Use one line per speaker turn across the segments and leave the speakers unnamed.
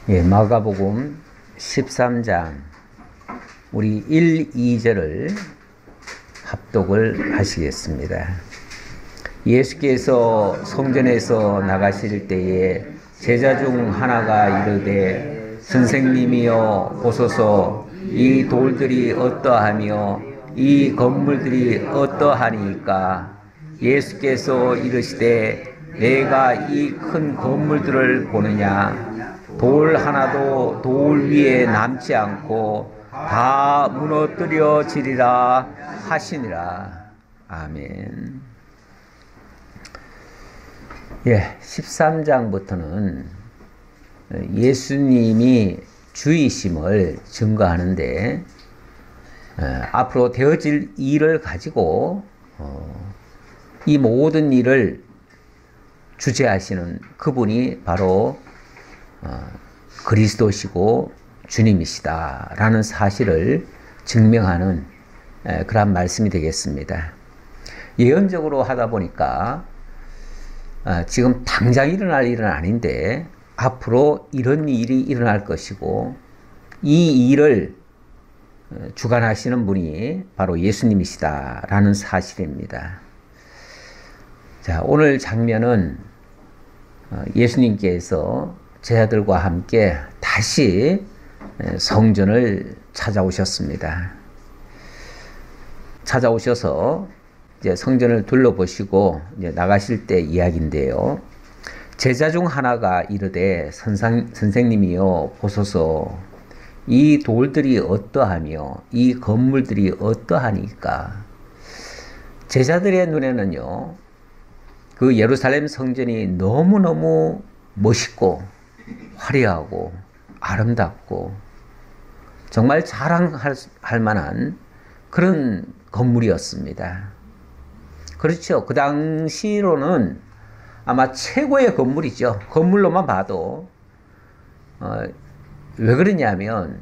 예, 마가복음 13장 우리 1, 2절을 합독을 하시겠습니다. 예수께서 성전에서 나가실 때에 제자 중 하나가 이르되 선생님이여 보소서 이 돌들이 어떠하며 이 건물들이 어떠하니까. 예수께서 이르시되 내가 이 큰 건물들을 보느냐. 돌 하나도 돌 위에 남지 않고 다 무너뜨려지리라 하시니라. 아멘. 예, 13장부터는 예수님이 주이심을 증거하는데 앞으로 되어질 일을 가지고 이 모든 일을 주재하시는 그분이 바로 그리스도시고 주님이시다라는 사실을 증명하는 그런 말씀이 되겠습니다. 예언적으로 하다 보니까 지금 당장 일어날 일은 아닌데 앞으로 이런 일이 일어날 것이고 이 일을 주관하시는 분이 바로 예수님이시다라는 사실입니다. 자, 오늘 장면은 예수님께서 제자들과 함께 다시 성전을 찾아오셨습니다. 찾아오셔서 이제 성전을 둘러보시고 이제 나가실 때 이야기인데요. 제자 중 하나가 이르되 선생님이여 보소서 이 돌들이 어떠하며 이 건물들이 어떠하니까. 제자들의 눈에는요, 그 예루살렘 성전이 너무너무 멋있고 화려하고 아름답고 정말 자랑할 만한 그런 건물이었습니다. 그렇죠. 그 당시로는 아마 최고의 건물이죠. 건물로만 봐도. 왜 그러냐면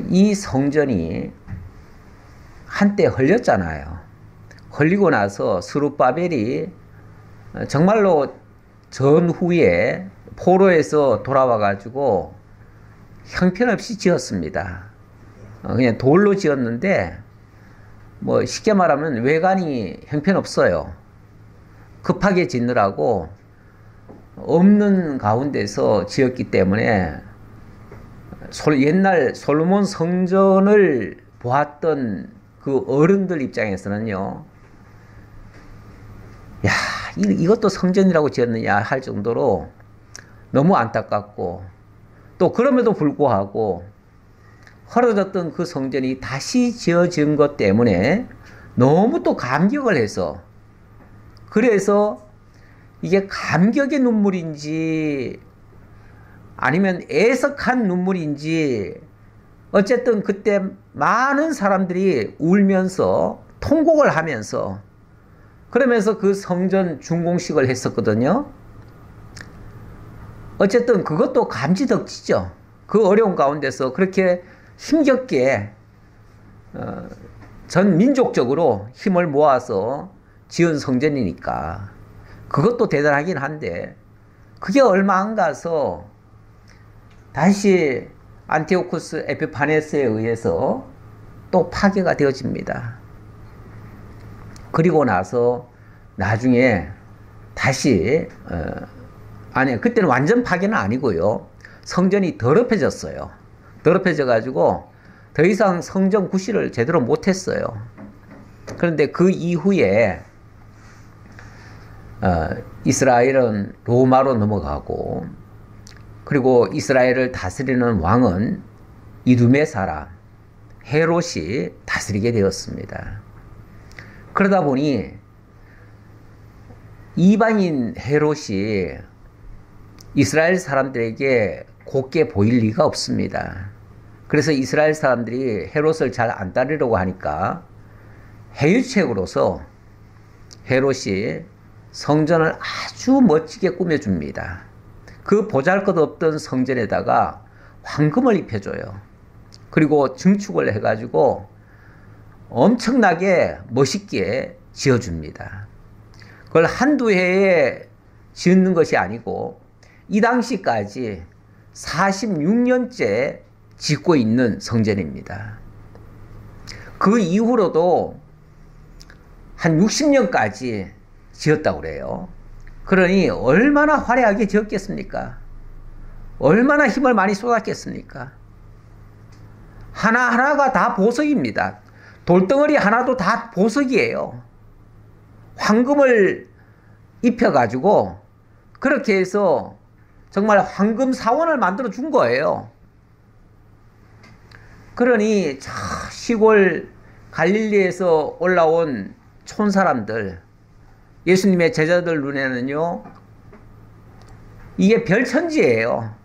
이 성전이 한때 헐렸잖아요. 헐리고 나서 스룹바벨이 정말로 전후에 포로에서 돌아와 가지고 형편없이 지었습니다. 그냥 돌로 지었는데 뭐 쉽게 말하면 외관이 형편없어요. 급하게 짓느라고 없는 가운데서 지었기 때문에 옛날 솔로몬 성전을 보았던 그 어른들 입장에서는요, 야, 이것도 성전이라고 지었느냐 할 정도로 너무 안타깝고, 또 그럼에도 불구하고 헐어졌던 그 성전이 다시 지어진 것 때문에 너무 또 감격을 해서, 그래서 이게 감격의 눈물인지 아니면 애석한 눈물인지 어쨌든 그때 많은 사람들이 울면서 통곡을 하면서 그러면서 그 성전 준공식을 했었거든요. 어쨌든 그것도 감지덕지죠. 그 어려운 가운데서 그렇게 힘겹게 전 민족적으로 힘을 모아서 지은 성전이니까 그것도 대단하긴 한데, 그게 얼마 안 가서 다시 안티오쿠스 에피파네스에 의해서 또 파괴가 되어집니다. 그리고 나서 나중에 다시 그때는 완전 파괴는 아니고요. 성전이 더럽혀졌어요. 더럽혀져 가지고 더 이상 성전 구실을 제대로 못했어요. 그런데 그 이후에 이스라엘은 로마로 넘어가고, 그리고 이스라엘을 다스리는 왕은 이두메 사람 헤롯이 다스리게 되었습니다. 그러다 보니 이방인 헤롯이 이스라엘 사람들에게 곱게 보일 리가 없습니다. 그래서 이스라엘 사람들이 헤롯을 잘 안 따르려고 하니까 해유책으로서 헤롯이 성전을 아주 멋지게 꾸며줍니다. 그 보잘것없던 성전에다가 황금을 입혀줘요. 그리고 증축을 해가지고 엄청나게 멋있게 지어줍니다. 그걸 한두 해에 짓는 것이 아니고 이 당시까지 46년째 짓고 있는 성전입니다. 그 이후로도 한 60년까지 지었다고 그래요. 그러니 얼마나 화려하게 지었겠습니까? 얼마나 힘을 많이 쏟았겠습니까? 하나하나가 다 보석입니다. 돌덩어리 하나도 다 보석이에요. 황금을 입혀가지고 그렇게 해서 정말 황금 사원을 만들어 준 거예요. 그러니 저 시골 갈릴리에서 올라온 촌사람들, 예수님의 제자들 눈에는요, 이게 별천지예요.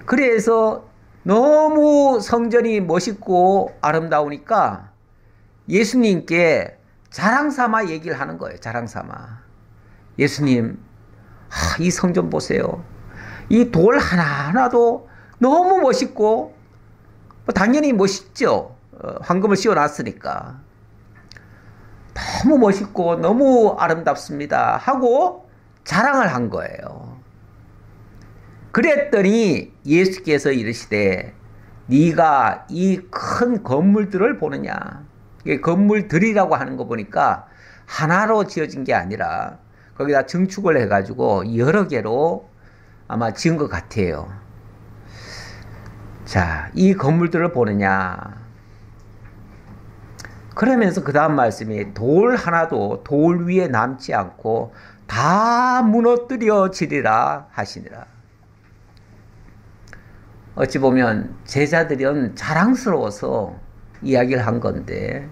그래서 너무 성전이 멋있고 아름다우니까 예수님께 자랑삼아 얘기를 하는 거예요. 자랑삼아. 예수님, 이 성전 보세요. 이 돌 하나하나도 너무 멋있고, 당연히 멋있죠. 황금을 씌워놨으니까. 너무 멋있고 너무 아름답습니다 하고 자랑을 한 거예요. 그랬더니 예수께서 이르시되 네가 이 큰 건물들을 보느냐. 이게 건물들이라고 하는 거 보니까 하나로 지어진 게 아니라 거기다 증축을 해가지고 여러 개로 아마 지은 것 같아요. 자, 이 건물들을 보느냐. 그러면서 그 다음 말씀이 돌 하나도 돌 위에 남지 않고 다 무너뜨려지리라 하시니라. 어찌 보면 제자들은 자랑스러워서 이야기를 한 건데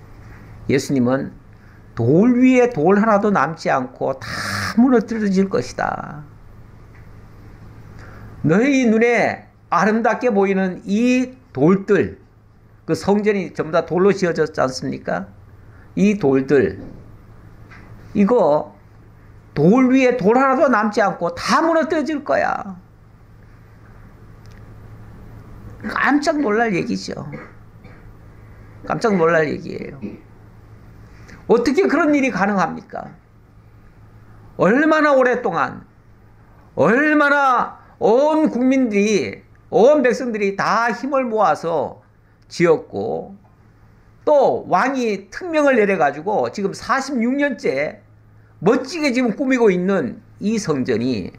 예수님은 돌 위에 돌 하나도 남지 않고 다 무너뜨려질 것이다. 너희 눈에 아름답게 보이는 이 돌들, 그 성전이 전부 다 돌로 지어졌지 않습니까? 이 돌들, 이거 돌 위에 돌 하나도 남지 않고 다 무너뜨려질 거야. 깜짝 놀랄 얘기죠. 깜짝 놀랄 얘기예요. 어떻게 그런 일이 가능합니까? 얼마나 오랫동안, 얼마나 온 국민들이, 온 백성들이 다 힘을 모아서 지었고, 또 왕이 특명을 내려가지고 지금 46년째 멋지게 지금 꾸미고 있는 이 성전이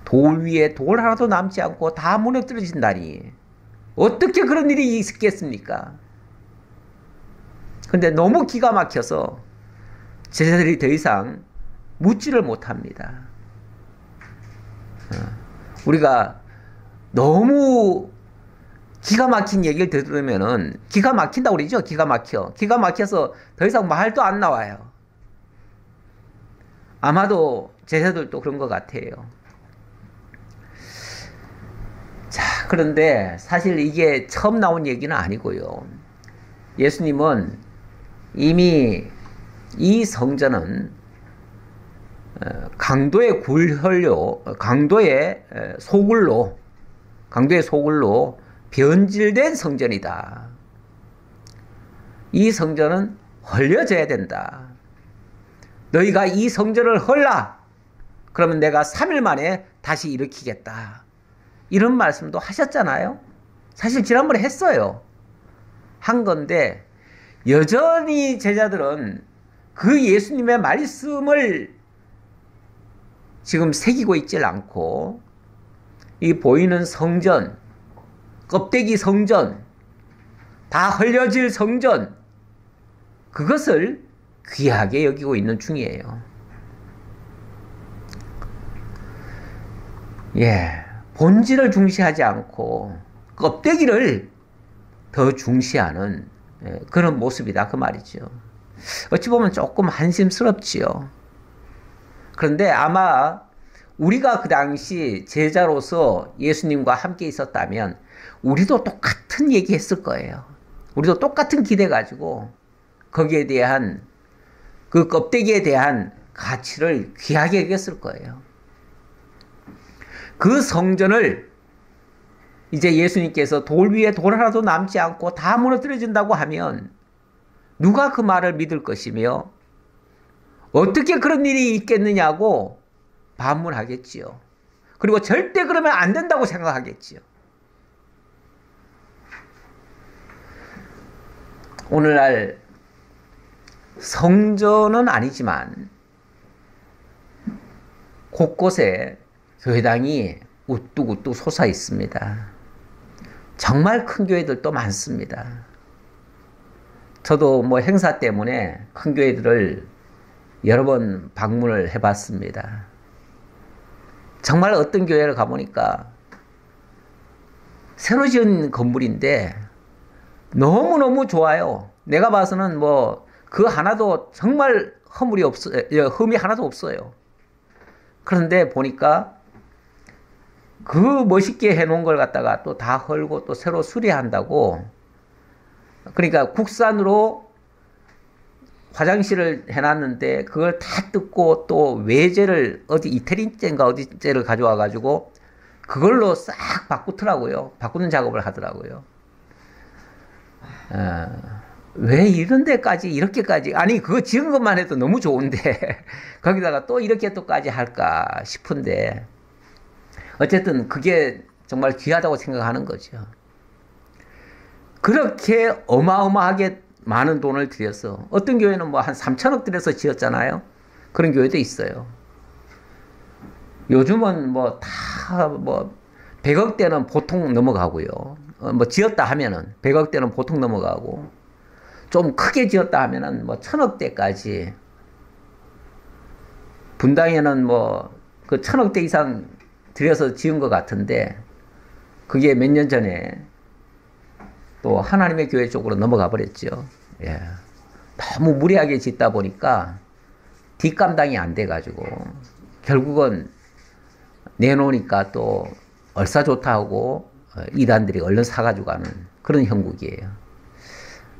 돌 위에 돌 하나도 남지 않고 다 무너뜨려진다니 어떻게 그런 일이 있겠습니까? 근데 너무 기가 막혀서 제자들이 더 이상 묻지를 못합니다. 우리가 너무 기가 막힌 얘기를 들으면은 기가 막힌다고 그러죠. 기가 막혀. 기가 막혀서 더 이상 말도 안 나와요. 아마도 제자들도 그런 것 같아요. 자, 그런데 사실 이게 처음 나온 얘기는 아니고요. 예수님은 이미 이 성전은 강도의 소굴로 변질된 성전이다. 이 성전은 헐려져야 된다. 너희가 이 성전을 헐라. 그러면 내가 3일 만에 다시 일으키겠다. 이런 말씀도 하셨잖아요. 사실 지난번에 했어요. 한 건데 여전히 제자들은 그 예수님의 말씀을 지금 새기고 있질 않고 이 보이는 성전, 껍데기 성전, 다 헐려질 성전, 그것을 귀하게 여기고 있는 중이에요. 예, 본질을 중시하지 않고 껍데기를 더 중시하는 그런 모습이다 그 말이죠. 어찌 보면 조금 한심스럽지요. 그런데 아마 우리가 그 당시 제자로서 예수님과 함께 있었다면 우리도 똑같은 얘기 했을 거예요. 우리도 똑같은 기대 가지고 거기에 대한 그 껍데기에 대한 가치를 귀하게 여겼을 거예요. 그 성전을 이제 예수님께서 돌 위에 돌 하나도 남지 않고 다 무너뜨려진다고 하면 누가 그 말을 믿을 것이며 어떻게 그런 일이 있겠느냐고 반문하겠지요. 그리고 절대 그러면 안 된다고 생각하겠지요. 오늘날 성전은 아니지만 곳곳에 교회당이 우뚝우뚝 솟아 있습니다. 정말 큰 교회들도 많습니다. 저도 뭐 행사 때문에 큰 교회들을 여러 번 방문을 해봤습니다. 정말 어떤 교회를 가보니까 새로 지은 건물인데 너무너무 좋아요. 내가 봐서는 뭐 그 하나도 정말 흠이 하나도 없어요. 그런데 보니까 그 멋있게 해놓은 걸 갖다가 또 다 헐고 또 새로 수리한다고. 그러니까 국산으로 화장실을 해놨는데 그걸 다 뜯고 또 외제를 어디 이태리제인가 어디제를 가져와 가지고 그걸로 싹 바꾸더라고요. 바꾸는 작업을 하더라고요. 왜 이런 데까지 이렇게까지, 아니 그거 지은 것만 해도 너무 좋은데 거기다가 또 이렇게 또까지 할까 싶은데 어쨌든 그게 정말 귀하다고 생각하는 거죠. 그렇게 어마어마하게 많은 돈을 들여서, 어떤 교회는 뭐 한 3천억 들여서 지었잖아요. 그런 교회도 있어요. 요즘은 뭐 다 뭐 100억대는 보통 넘어가고요. 뭐 지었다 하면은 100억대는 보통 넘어가고, 좀 크게 지었다 하면은 뭐 1000억대까지, 분당에는 뭐 그 1000억대 이상 들여서 지은 것 같은데 그게 몇 년 전에 또 하나님의 교회 쪽으로 넘어가 버렸죠. 예. 너무 무리하게 짓다 보니까 뒷감당이 안 돼가지고 결국은 내놓으니까 또 얼싸 좋다 하고 이단들이 얼른 사가지고 가는 그런 형국이에요.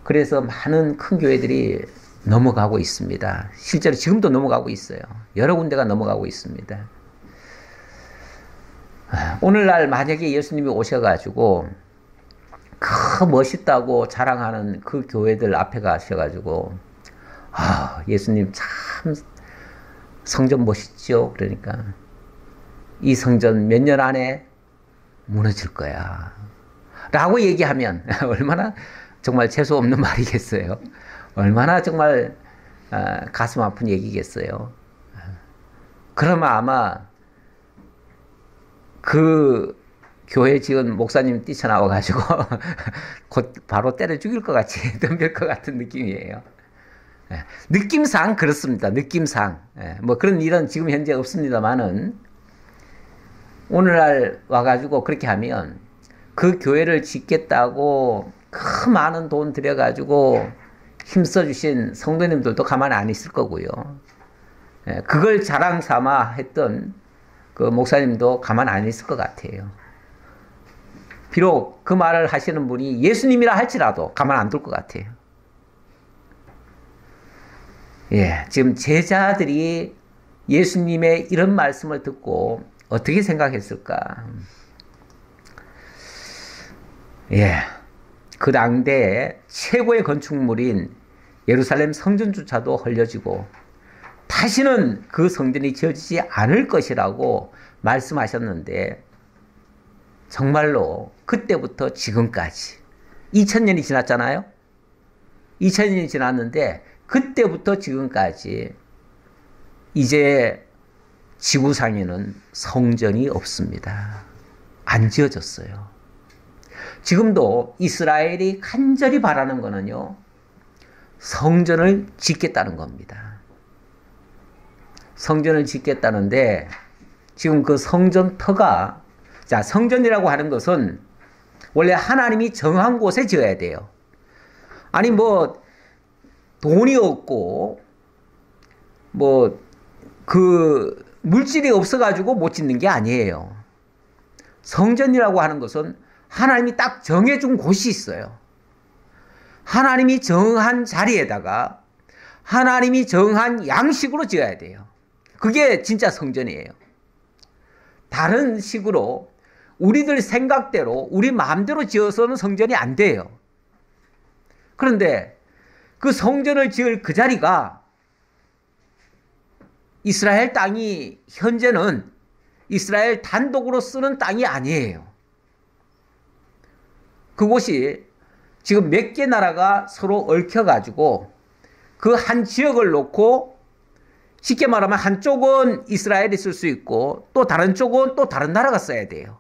그래서 많은 큰 교회들이 넘어가고 있습니다. 실제로 지금도 넘어가고 있어요. 여러 군데가 넘어가고 있습니다. 오늘날 만약에 예수님이 오셔가지고 그 멋있다고 자랑하는 그 교회들 앞에 가셔가지고 예수님 참 성전 멋있죠. 그러니까 이 성전 몇 년 안에 무너질 거야 라고 얘기하면 얼마나 정말 재수 없는 말이겠어요. 얼마나 정말 가슴 아픈 얘기겠어요. 그러면 아마 그 교회 지은 목사님 뛰쳐나와가지고 곧 바로 때려 죽일 것 같이 덤빌 것 같은 느낌이에요. 느낌상 그렇습니다. 느낌상. 뭐 그런 일은 지금 현재 없습니다만은 오늘날 와가지고 그렇게 하면 그 교회를 짓겠다고 그 많은 돈 들여가지고 힘써주신 성도님들도 가만히 안 있을 거고요. 그걸 자랑 삼아 했던 그 목사님도 가만 안 있을 것 같아요. 비록 그 말을 하시는 분이 예수님이라 할지라도 가만 안 둘 것 같아요. 예, 지금 제자들이 예수님의 이런 말씀을 듣고 어떻게 생각했을까? 예, 그 당대에 최고의 건축물인 예루살렘 성전조차도 헐려지고 다시는 그 성전이 지어지지 않을 것이라고 말씀하셨는데 정말로 그때부터 지금까지 2000년이 지났잖아요. 2000년이 지났는데 그때부터 지금까지 이제 지구상에는 성전이 없습니다. 안 지어졌어요. 지금도 이스라엘이 간절히 바라는 거는요, 성전을 짓겠다는 겁니다. 성전을 짓겠다는데 지금 그 성전터가, 자, 성전이라고 하는 것은 원래 하나님이 정한 곳에 지어야 돼요. 아니 뭐 돈이 없고 뭐 그 물질이 없어가지고 못 짓는 게 아니에요. 성전이라고 하는 것은 하나님이 딱 정해준 곳이 있어요. 하나님이 정한 자리에다가 하나님이 정한 양식으로 지어야 돼요. 그게 진짜 성전이에요. 다른 식으로 우리들 생각대로 우리 마음대로 지어서는 성전이 안 돼요. 그런데 그 성전을 지을 그 자리가 이스라엘 땅이 현재는 이스라엘 단독으로 쓰는 땅이 아니에요. 그곳이 지금 몇 개 나라가 서로 얽혀가지고 그 한 지역을 놓고 쉽게 말하면 한쪽은 이스라엘이 쓸 수 있고 또 다른 쪽은 또 다른 나라가 써야 돼요.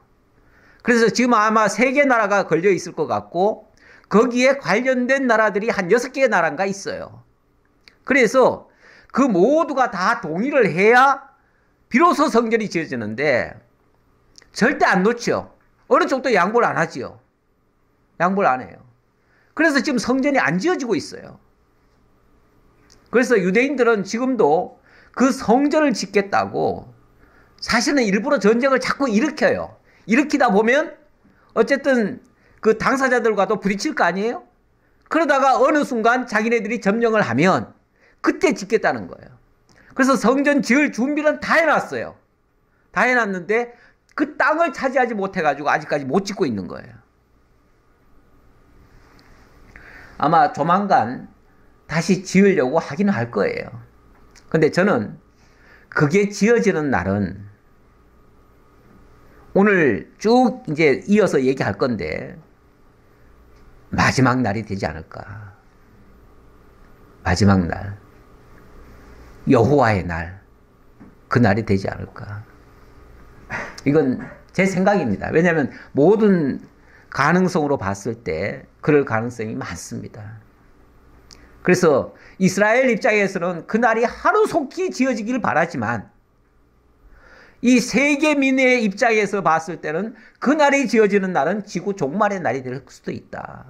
그래서 지금 아마 3개 나라가 걸려 있을 것 같고 거기에 관련된 나라들이 한 6개의 나라인가 있어요. 그래서 그 모두가 다 동의를 해야 비로소 성전이 지어지는데 절대 안 놓죠. 어느 쪽도 양보를 안 하지요. 양보를 안 해요. 그래서 지금 성전이 안 지어지고 있어요. 그래서 유대인들은 지금도 그 성전을 짓겠다고 사실은 일부러 전쟁을 자꾸 일으켜요. 일으키다 보면 어쨌든 그 당사자들과도 부딪힐 거 아니에요? 그러다가 어느 순간 자기네들이 점령을 하면 그때 짓겠다는 거예요. 그래서 성전 지을 준비는 다 해놨어요. 다 해놨는데 그 땅을 차지하지 못해가지고 아직까지 못 짓고 있는 거예요. 아마 조만간 다시 지으려고 하긴 할 거예요. 근데 저는 그게 지어지는 날은 오늘 쭉 이제 이어서 얘기할 건데 마지막 날이 되지 않을까. 마지막 날. 여호와의 날. 그 날이 되지 않을까. 이건 제 생각입니다. 왜냐하면 모든 가능성으로 봤을 때 그럴 가능성이 많습니다. 그래서 이스라엘 입장에서는 그 날이 하루속히 지어지길 바라지만 이 세계 민의 입장에서 봤을 때는 그 날이 지어지는 날은 지구 종말의 날이 될 수도 있다.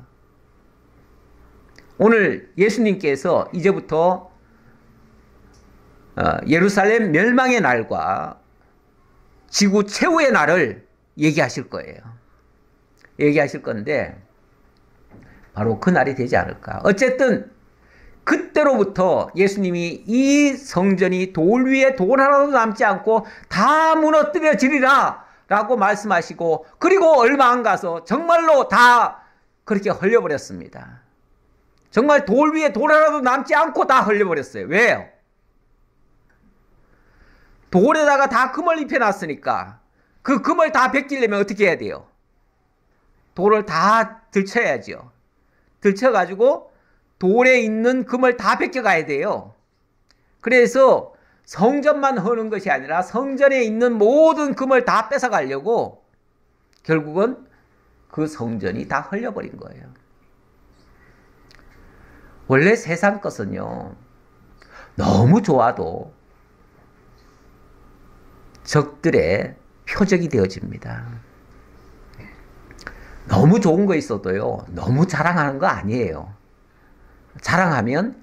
오늘 예수님께서 이제부터 예루살렘 멸망의 날과 지구 최후의 날을 얘기하실 거예요. 얘기하실 건데 바로 그 날이 되지 않을까. 어쨌든 그때로부터 예수님이 이 성전이 돌 위에 돌 하나도 남지 않고 다 무너뜨려지리라 라고 말씀하시고 그리고 얼마 안 가서 정말로 다 그렇게 흘려버렸습니다. 정말 돌 위에 돌 하나도 남지 않고 다 흘려버렸어요. 왜요? 돌에다가 다 금을 입혀놨으니까 그 금을 다 벗기려면 어떻게 해야 돼요? 돌을 다 들쳐야죠. 들쳐가지고 돌에 있는 금을 다 벗겨가야 돼요. 그래서 성전만 허는 것이 아니라 성전에 있는 모든 금을 다 뺏어가려고 결국은 그 성전이 다 흘려버린 거예요. 원래 세상 것은요, 너무 좋아도 적들의 표적이 되어집니다. 너무 좋은 거 있어도요, 너무 자랑하는 거 아니에요. 자랑하면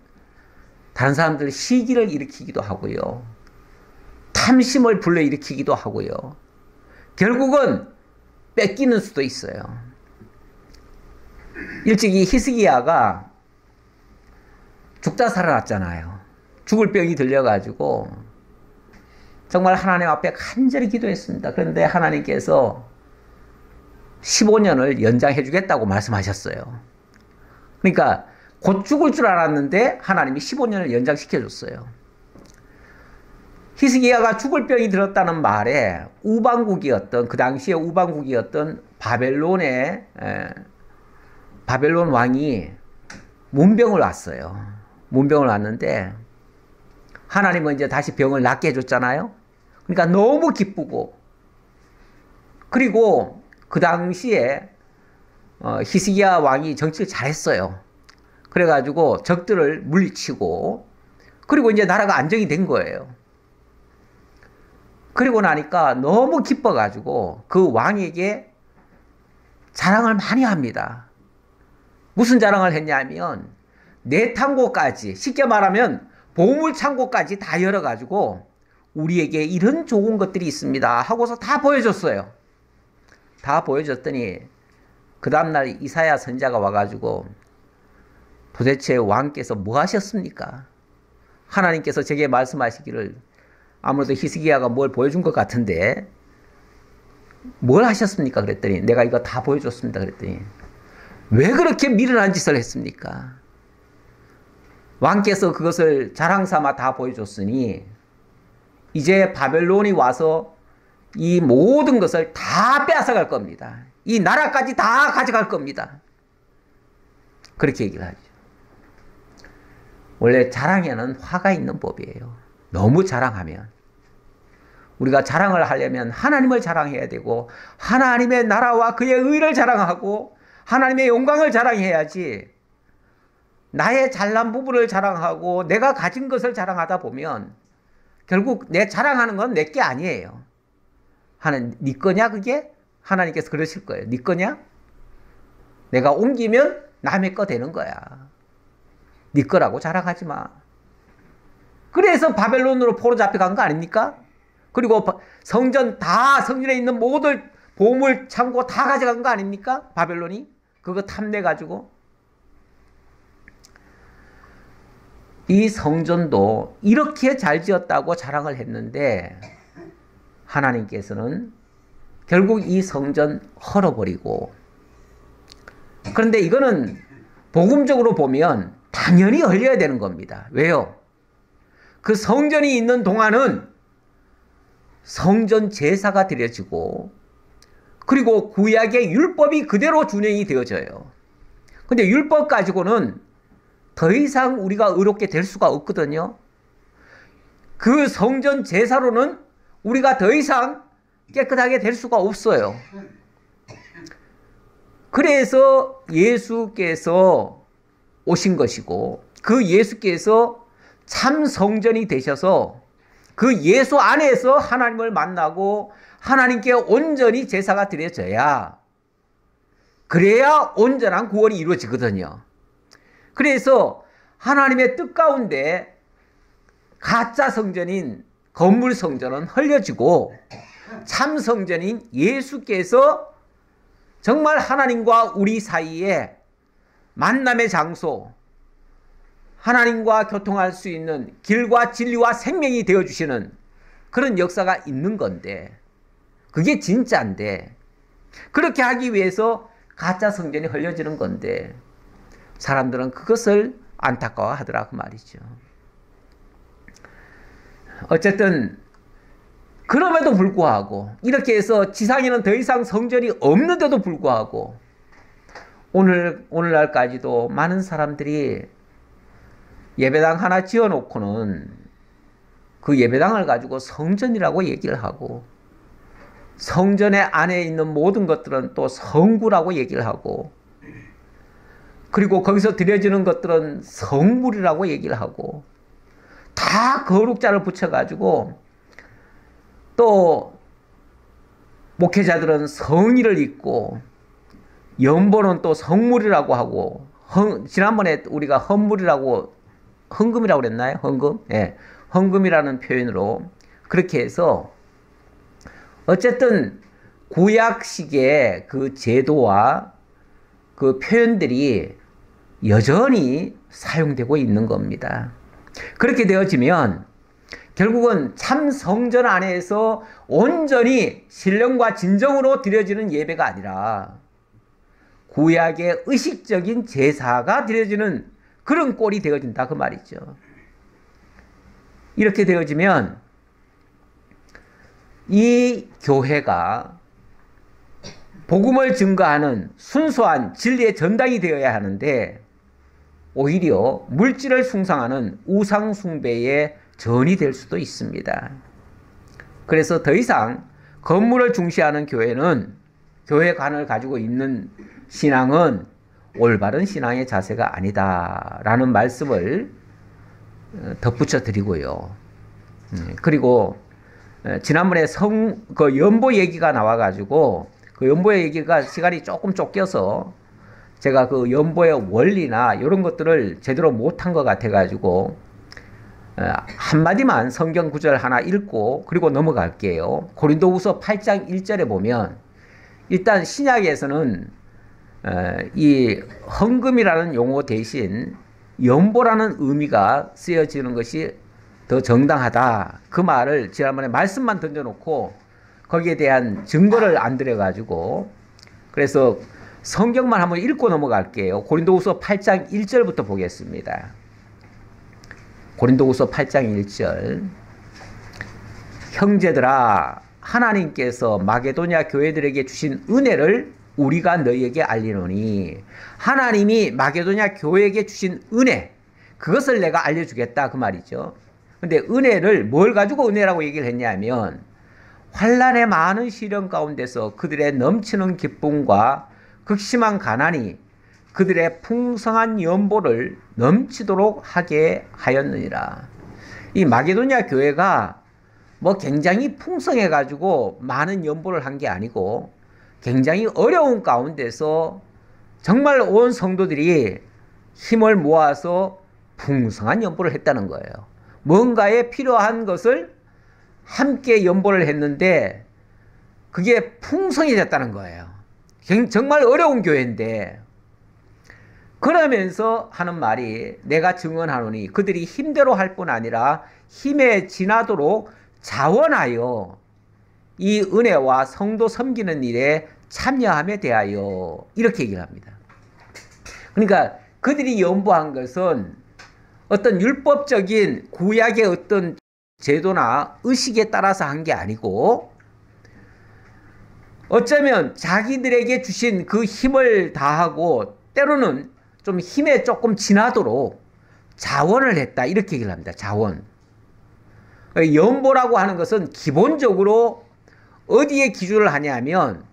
다른 사람들 시기를 일으키기도 하고요. 탐심을 불러일으키기도 하고요. 결국은 뺏기는 수도 있어요. 일찍이 히스기야가 죽다 살아났잖아요. 죽을 병이 들려가지고 정말 하나님 앞에 간절히 기도했습니다. 그런데 하나님께서 15년을 연장해 주겠다고 말씀하셨어요. 그러니까 곧 죽을 줄 알았는데 하나님이 15년을 연장시켜 줬어요. 히스기야가 죽을 병이 들었다는 말에 우방국이었던, 그 당시에 우방국이었던 바벨론 왕이 문병을 왔어요. 문병을 왔는데 하나님은 이제 다시 병을 낫게 해줬잖아요. 그러니까 너무 기쁘고, 그리고 그 당시에 히스기야 왕이 정치를 잘했어요. 그래가지고 적들을 물리치고, 그리고 이제 나라가 안정이 된 거예요. 그리고 나니까 너무 기뻐가지고 그 왕에게 자랑을 많이 합니다. 무슨 자랑을 했냐면 내탕고까지, 쉽게 말하면 보물창고까지 다 열어가지고 우리에게 이런 좋은 것들이 있습니다 하고서 다 보여줬어요. 다 보여줬더니 그 다음날 이사야 선지자가 와가지고 도대체 왕께서 뭐 하셨습니까? 하나님께서 제게 말씀하시기를 아무래도 히스기야가 뭘 보여준 것 같은데 뭘 하셨습니까? 그랬더니 내가 이거 다 보여줬습니다. 그랬더니 왜 그렇게 미련한 짓을 했습니까? 왕께서 그것을 자랑 삼아 다 보여줬으니 이제 바벨론이 와서 이 모든 것을 다 빼앗아갈 겁니다. 이 나라까지 다 가져갈 겁니다. 그렇게 얘기를 하죠. 원래 자랑에는 화가 있는 법이에요. 너무 자랑하면. 우리가 자랑을 하려면 하나님을 자랑해야 되고 하나님의 나라와 그의 의를 자랑하고 하나님의 영광을 자랑해야지, 나의 잘난 부분을 자랑하고 내가 가진 것을 자랑하다 보면 결국 내 자랑하는 건 내 게 아니에요. 네 거냐 그게? 하나님께서 그러실 거예요. 네 거냐? 내가 옮기면 남의 거 되는 거야. 네 거라고 자랑하지 마. 그래서 바벨론으로 포로 잡혀간 거 아닙니까? 그리고 성전에 있는 모든 보물 창고 다 가져간 거 아닙니까? 바벨론이 그거 탐내가지고. 이 성전도 이렇게 잘 지었다고 자랑을 했는데 하나님께서는 결국 이 성전 헐어버리고, 그런데 이거는 복음적으로 보면 당연히 헐려야 되는 겁니다. 왜요? 그 성전이 있는 동안은 성전 제사가 드려지고 그리고 구약의 율법이 그대로 준행이 되어져요. 근데 율법 가지고는 더 이상 우리가 의롭게 될 수가 없거든요. 그 성전 제사로는 우리가 더 이상 깨끗하게 될 수가 없어요. 그래서 예수께서 오신 것이고 그 예수께서 참 성전이 되셔서 그 예수 안에서 하나님을 만나고 하나님께 온전히 제사가 드려져야, 그래야 온전한 구원이 이루어지거든요. 그래서 하나님의 뜻 가운데 가짜 성전인 건물 성전은 헐려지고 참 성전인 예수께서 정말 하나님과 우리 사이에 만남의 장소, 하나님과 교통할 수 있는 길과 진리와 생명이 되어주시는 그런 역사가 있는 건데, 그게 진짜인데 그렇게 하기 위해서 가짜 성전이 헐려지는 건데 사람들은 그것을 안타까워하더라고 말이죠. 어쨌든 그럼에도 불구하고 이렇게 해서 지상에는 더 이상 성전이 없는데도 불구하고 오늘날까지도 많은 사람들이 예배당 하나 지어놓고는 그 예배당을 가지고 성전이라고 얘기를 하고, 성전의 안에 있는 모든 것들은 또 성구라고 얘기를 하고, 그리고 거기서 드려지는 것들은 성물이라고 얘기를 하고, 다 거룩자를 붙여가지고, 또 목회자들은 성의를 입고 연보는 또 성물이라고 하고, 지난번에 우리가 헌금이라고 그랬나요? 헌금? 예. 헌금이라는 표현으로 그렇게 해서 어쨌든 구약식의 그 제도와 그 표현들이 여전히 사용되고 있는 겁니다. 그렇게 되어지면 결국은 참 성전 안에서 온전히 신령과 진정으로 드려지는 예배가 아니라 구약의 의식적인 제사가 드려지는 그런 꼴이 되어진다 그 말이죠. 이렇게 되어지면 이 교회가 복음을 증거하는 순수한 진리의 전당이 되어야 하는데 오히려 물질을 숭상하는 우상 숭배의 전이 될 수도 있습니다. 그래서 더 이상 건물을 중시하는 교회관을 가지고 있는 신앙은 올바른 신앙의 자세가 아니다라는 말씀을 덧붙여 드리고요. 그리고 지난번에 그 연보 얘기가 나와가지고 그 연보의 얘기가 시간이 조금 쫓겨서 제가 그 연보의 원리나 이런 것들을 제대로 못한 것 같아가지고 한마디만 성경 구절 하나 읽고 그리고 넘어갈게요. 고린도후서 8장 1절에 보면 일단 신약에서는 이 헌금이라는 용어 대신 연보라는 의미가 쓰여지는 것이 더 정당하다. 그 말을 지난번에 말씀만 던져놓고 거기에 대한 증거를 안 들여가지고, 그래서 성경만 한번 읽고 넘어갈게요. 고린도후서 8장 1절부터 보겠습니다. 고린도후서 8장 1절. 형제들아, 하나님께서 마게도냐 교회들에게 주신 은혜를 우리가 너희에게 알리노니, 하나님이 마게도냐 교회에게 주신 은혜, 그것을 내가 알려주겠다 그 말이죠. 근데 은혜를 뭘 가지고 은혜라고 얘기를 했냐면, 환난의 많은 시련 가운데서 그들의 넘치는 기쁨과 극심한 가난이 그들의 풍성한 연보를 넘치도록 하게 하였느니라. 이 마게도냐 교회가 뭐 굉장히 풍성해 가지고 많은 연보를 한 게 아니고, 굉장히 어려운 가운데서 정말 온 성도들이 힘을 모아서 풍성한 연보를 했다는 거예요. 뭔가에 필요한 것을 함께 연보를 했는데 그게 풍성이 됐다는 거예요. 정말 어려운 교회인데, 그러면서 하는 말이, 내가 증언하노니 그들이 힘대로 할 뿐 아니라 힘에 지나도록 자원하여 이 은혜와 성도 섬기는 일에 참여함에 대하여, 이렇게 얘기를 합니다. 그러니까 그들이 연보한 것은 어떤 율법적인 구약의 어떤 제도나 의식에 따라서 한 게 아니고, 어쩌면 자기들에게 주신 그 힘을 다하고 때로는 좀 힘에 조금 지나도록 자원을 했다, 이렇게 얘기를 합니다. 자원. 연보라고 하는 것은 기본적으로 어디에 기준을 하냐면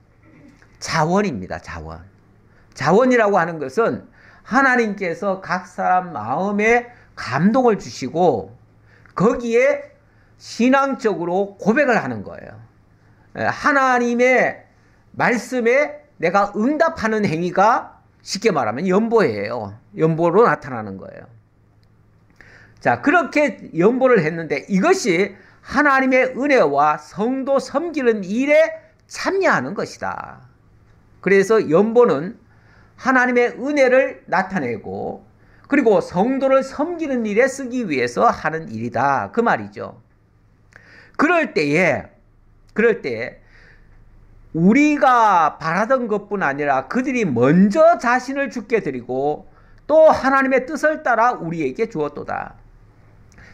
자원입니다. 자원. 자원이라고 하는 것은 하나님께서 각 사람 마음에 감동을 주시고 거기에 신앙적으로 고백을 하는 거예요. 하나님의 말씀에 내가 응답하는 행위가 쉽게 말하면 연보예요. 연보로 나타나는 거예요. 자, 그렇게 연보를 했는데 이것이 하나님의 은혜와 성도 섬기는 일에 참여하는 것이다. 그래서 연보는 하나님의 은혜를 나타내고 그리고 성도를 섬기는 일에 쓰기 위해서 하는 일이다, 그 말이죠. 그럴 때에 우리가 바라던 것뿐 아니라 그들이 먼저 자신을 주께 드리고 또 하나님의 뜻을 따라 우리에게 주었도다.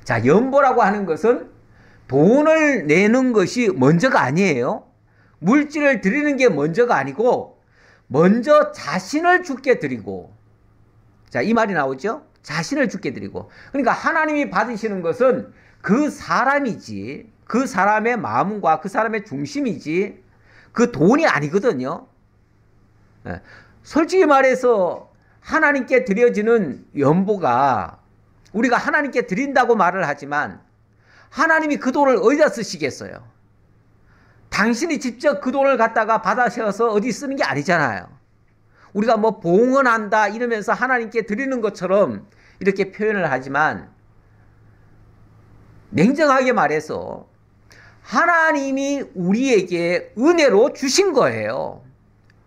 자, 연보라고 하는 것은 돈을 내는 것이 먼저가 아니에요. 물질을 드리는 게 먼저가 아니고 먼저 자신을 주께 드리고, 자, 이 말이 나오죠? 자신을 주께 드리고. 그러니까 하나님이 받으시는 것은 그 사람이지, 그 사람의 마음과 그 사람의 중심이지 그 돈이 아니거든요. 솔직히 말해서 하나님께 드려지는 연보가, 우리가 하나님께 드린다고 말을 하지만 하나님이 그 돈을 어디다 쓰시겠어요? 당신이 직접 그 돈을 갖다가 받아셔서 어디 쓰는 게 아니잖아요. 우리가 뭐 봉헌한다 이러면서 하나님께 드리는 것처럼 이렇게 표현을 하지만, 냉정하게 말해서 하나님이 우리에게 은혜로 주신 거예요.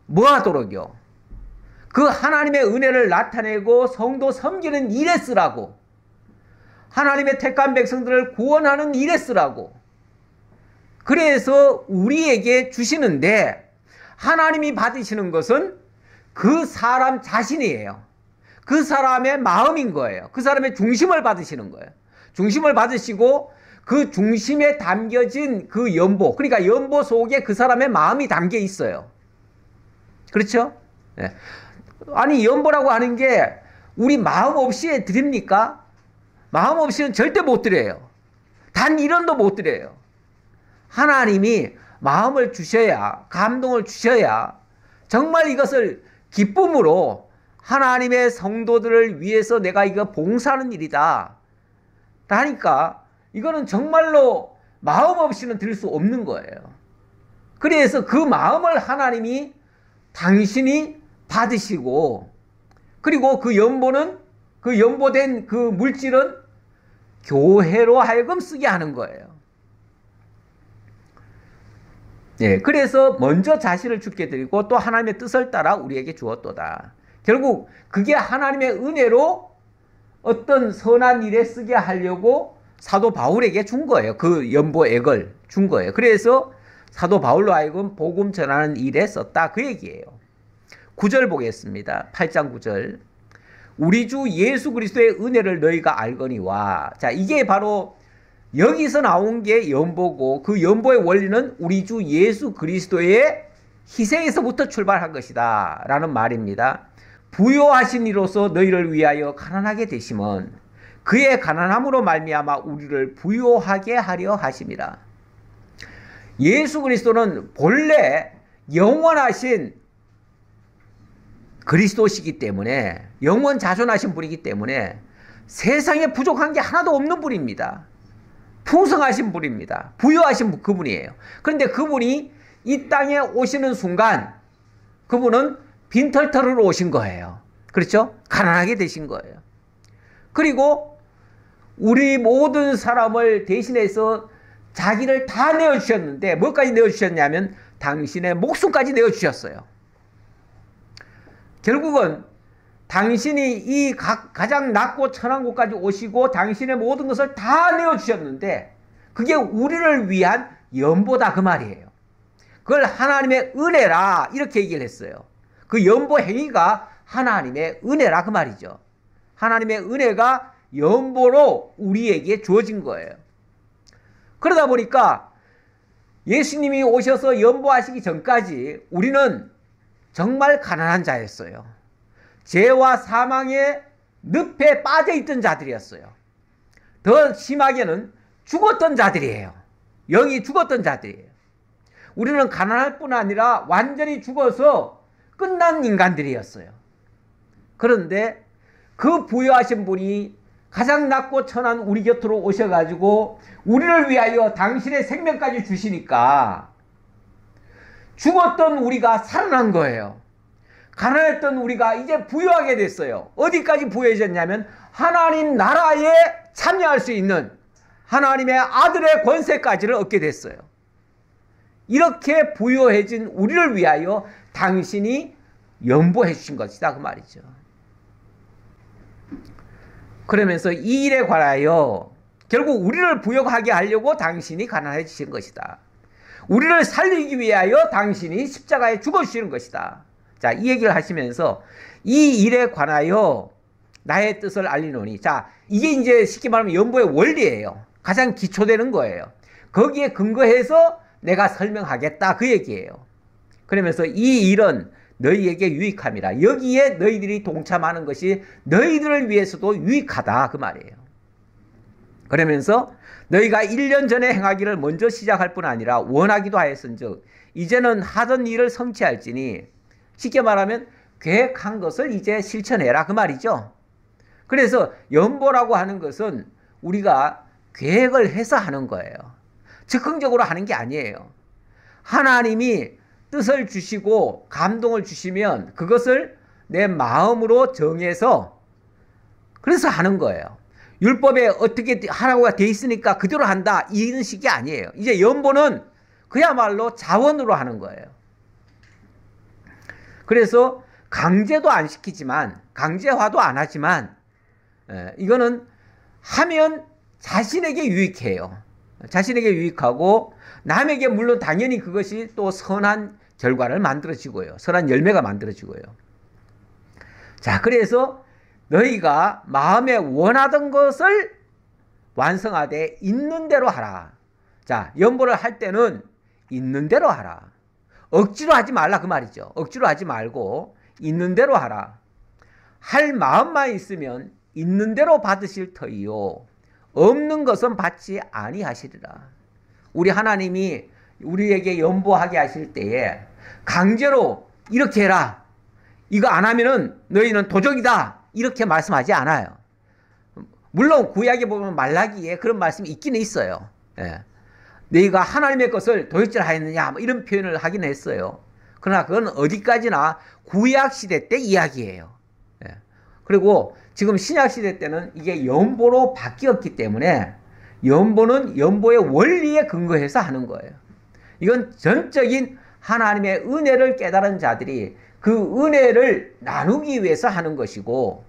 뭐 하도록요? 그 하나님의 은혜를 나타내고 성도 섬기는 일에 쓰라고, 하나님의 택한 백성들을 구원하는 일에 쓰라고. 그래서 우리에게 주시는데 하나님이 받으시는 것은 그 사람 자신이에요. 그 사람의 마음인 거예요. 그 사람의 중심을 받으시는 거예요. 중심을 받으시고 그 중심에 담겨진 그 연보, 그러니까 연보 속에 그 사람의 마음이 담겨 있어요. 그렇죠? 네. 아니, 연보라고 하는 게 우리 마음 없이 드립니까? 마음 없이는 절대 못 드려요. 단 1원도 못 드려요. 하나님이 마음을 주셔야, 감동을 주셔야 정말 이것을 기쁨으로 하나님의 성도들을 위해서 내가 이거 봉사하는 일이다 하니까, 이거는 정말로 마음 없이는 드릴 수 없는 거예요. 그래서 그 마음을 하나님이 당신이 받으시고, 그리고 그 연보는, 그 연보된 그 물질은 교회로 하여금 쓰게 하는 거예요. 예, 그래서 먼저 자신을 주께 드리고 또 하나님의 뜻을 따라 우리에게 주었도다. 결국 그게 하나님의 은혜로 어떤 선한 일에 쓰게 하려고 사도 바울에게 준 거예요. 그 연보액을 준 거예요. 그래서 사도 바울로 하여금 복음 전하는 일에 썼다, 그 얘기예요. 9절 보겠습니다. 8장 9절. 우리 주 예수 그리스도의 은혜를 너희가 알거니와. 자, 이게 바로 여기서 나온 게 연보고 그 연보의 원리는 우리 주 예수 그리스도의 희생에서부터 출발한 것이다 라는 말입니다. 부요하신 이로서 너희를 위하여 가난하게 되심은 그의 가난함으로 말미암아 우리를 부요하게 하려 하심이라. 예수 그리스도는 본래 영원하신 그리스도시기 때문에, 영원 자존하신 분이기 때문에 세상에 부족한 게 하나도 없는 분입니다. 풍성하신 분입니다. 부유하신 그분이에요. 그런데 그분이 이 땅에 오시는 순간 그분은 빈털터로 오신 거예요. 그렇죠? 가난하게 되신 거예요. 그리고 우리 모든 사람을 대신해서 자기를 다 내어주셨는데 뭐까지 내어주셨냐면 당신의 목숨까지 내어주셨어요. 결국은 당신이 이 가장 낮고 천한 곳까지 오시고 당신의 모든 것을 다 내어주셨는데 그게 우리를 위한 연보다 그 말이에요. 그걸 하나님의 은혜라 이렇게 얘기를 했어요. 그 연보 행위가 하나님의 은혜라 그 말이죠. 하나님의 은혜가 연보로 우리에게 주어진 거예요. 그러다 보니까 예수님이 오셔서 연보하시기 전까지 우리는 정말 가난한 자였어요. 죄와 사망의 늪에 빠져있던 자들이었어요. 더 심하게는 죽었던 자들이에요. 영이 죽었던 자들이에요. 우리는 가난할 뿐 아니라 완전히 죽어서 끝난 인간들이었어요. 그런데 그 부여하신 분이 가장 낮고 천한 우리 곁으로 오셔가지고 우리를 위하여 당신의 생명까지 주시니까 죽었던 우리가 살아난 거예요. 가난했던 우리가 이제 부유하게 됐어요. 어디까지 부유해졌냐면 하나님 나라에 참여할 수 있는 하나님의 아들의 권세까지를 얻게 됐어요. 이렇게 부유해진 우리를 위하여 당신이 연보해 주신 것이다 그 말이죠. 그러면서 이 일에 관하여 결국 우리를 부유하게 하려고 당신이 가난해지신 것이다. 우리를 살리기 위하여 당신이 십자가에 죽어주시는 것이다. 자, 이 얘기를 하시면서 이 일에 관하여 나의 뜻을 알리노니, 자, 이게 이제 쉽게 말하면 연보의 원리예요. 가장 기초되는 거예요. 거기에 근거해서 내가 설명하겠다 그 얘기예요. 그러면서 이 일은 너희에게 유익함이라. 여기에 너희들이 동참하는 것이 너희들을 위해서도 유익하다 그 말이에요. 그러면서 너희가 1년 전에 행하기를 먼저 시작할 뿐 아니라 원하기도 하였은즉 이제는 하던 일을 성취할지니, 쉽게 말하면 계획한 것을 이제 실천해라 그 말이죠. 그래서 연보라고 하는 것은 우리가 계획을 해서 하는 거예요. 즉흥적으로 하는 게 아니에요. 하나님이 뜻을 주시고 감동을 주시면 그것을 내 마음으로 정해서 그래서 하는 거예요. 율법에 어떻게 하라고 돼 있으니까 그대로 한다 이런 식이 아니에요. 이제 연보는 그야말로 자원으로 하는 거예요. 그래서 강제도 안 시키지만, 강제화도 안 하지만, 이거는 하면 자신에게 유익해요. 자신에게 유익하고 남에게 물론 당연히 그것이 또 선한 결과를 만들어지고요. 선한 열매가 만들어지고요. 자, 그래서 너희가 마음에 원하던 것을 완성하되 있는 대로 하라. 자, 연보를 할 때는 있는 대로 하라. 억지로 하지 말라 그 말이죠. 억지로 하지 말고 있는 대로 하라. 할 마음만 있으면 있는 대로 받으실 터이요 없는 것은 받지 아니하시리라. 우리 하나님이 우리에게 연보하게 하실 때에 강제로 이렇게 해라, 이거 안 하면은 너희는 도적이다 이렇게 말씀하지 않아요. 물론 구약에 보면 말라기에 그런 말씀이 있기는 있어요. 예. 너희가 하나님의 것을 도적질하였느냐 뭐 이런 표현을 하긴 했어요. 그러나 그건 어디까지나 구약시대 때 이야기예요. 예. 그리고 지금 신약시대 때는 이게 연보로 바뀌었기 때문에 연보는 연보의 원리에 근거해서 하는 거예요. 이건 전적인 하나님의 은혜를 깨달은 자들이 그 은혜를 나누기 위해서 하는 것이고,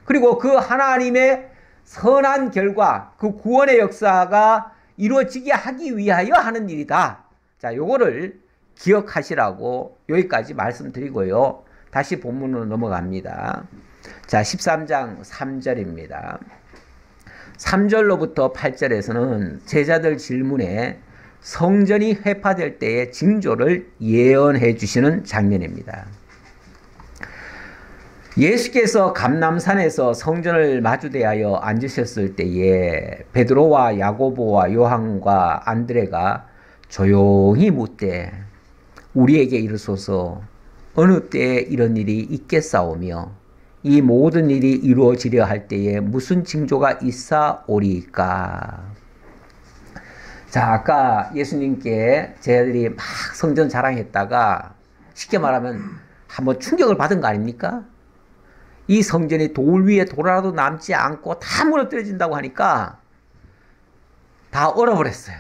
그리고 그 하나님의 선한 결과, 그 구원의 역사가 이루어지게 하기 위하여 하는 일이다. 자, 요거를 기억하시라고 여기까지 말씀드리고요. 다시 본문으로 넘어갑니다. 자, 13장 3절입니다. 3절로부터 8절에서는 제자들 질문에 성전이 회파될 때의 징조를 예언해 주시는 장면입니다. 예수께서 감람산에서 성전을 마주대하여 앉으셨을 때에 베드로와 야고보와 요한과 안드레가 조용히 묻되 우리에게 이르소서 어느 때에 이런 일이 있겠사오며 이 모든 일이 이루어지려 할 때에 무슨 징조가 있사오리까. 자, 아까 예수님께 제자들이 막 성전 자랑했다가 쉽게 말하면 한번 충격을 받은 거 아닙니까? 이 성전이 돌 위에 돌아도 남지 않고 다 무너뜨려진다고 하니까 다 얼어버렸어요.